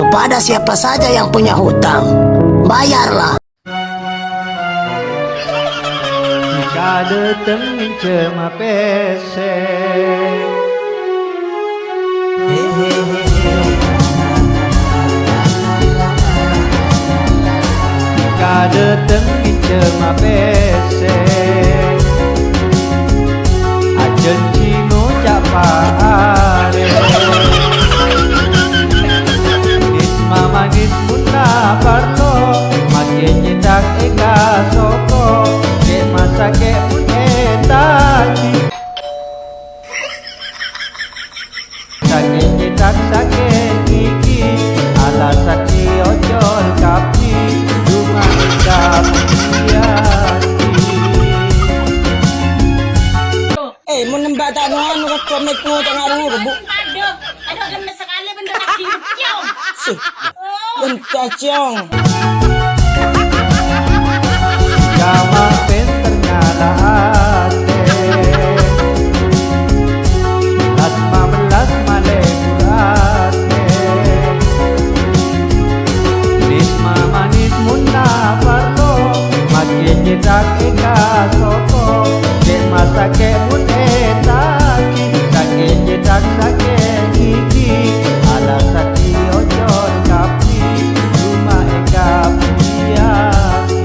kepada siapa saja yang punya hutang. Bayarlah. Jika datang cema pese Jika datang cema pese Ajen cino capare Isma manis muna parlo Makin nyedak eka soko Ke masa ke munetaki Sake nyedak sake gigi Ala saki ojol kapi Cuma kapi Mau nembak tak nuan ke komik mu tak ngaruh ke bu. Aduh, lemes sekali bener kaki ciong. Bentar ciong. Kama penternya lahate Lasma melas malekurate Risma manis munda parlo Makin nyedak eka soko Dek masa ke munetaki Sake nyedak sake gigi Ala saki ojol kapi Rumah eka piaki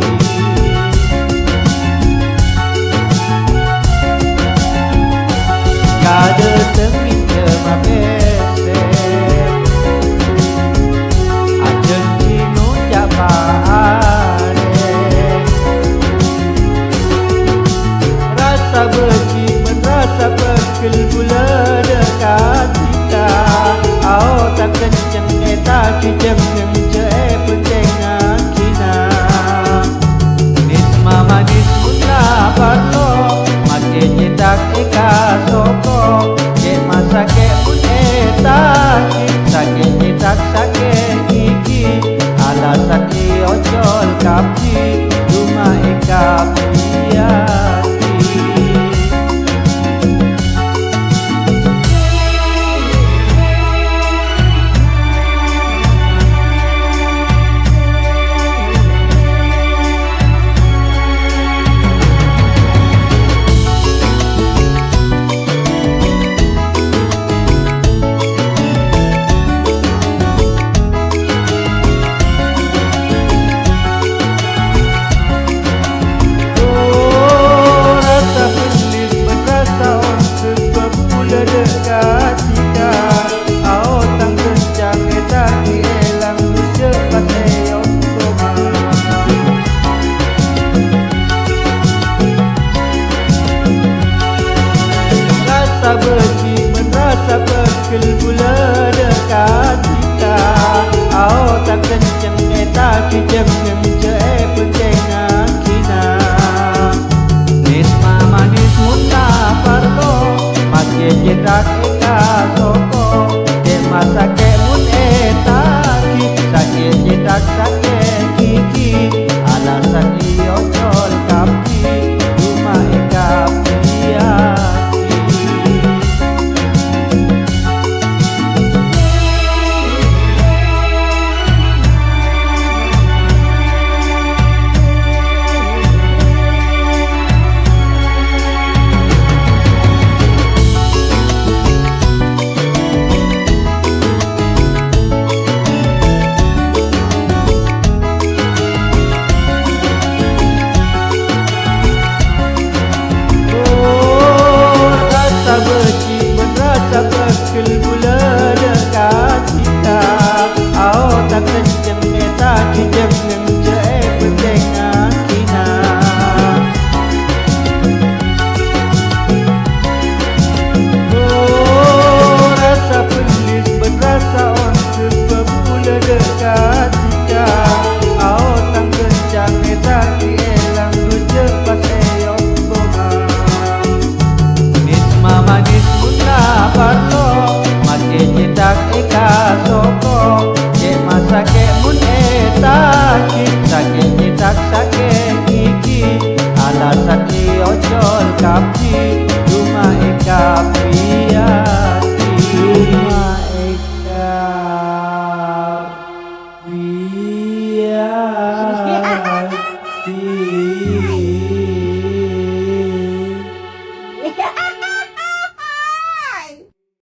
Ih.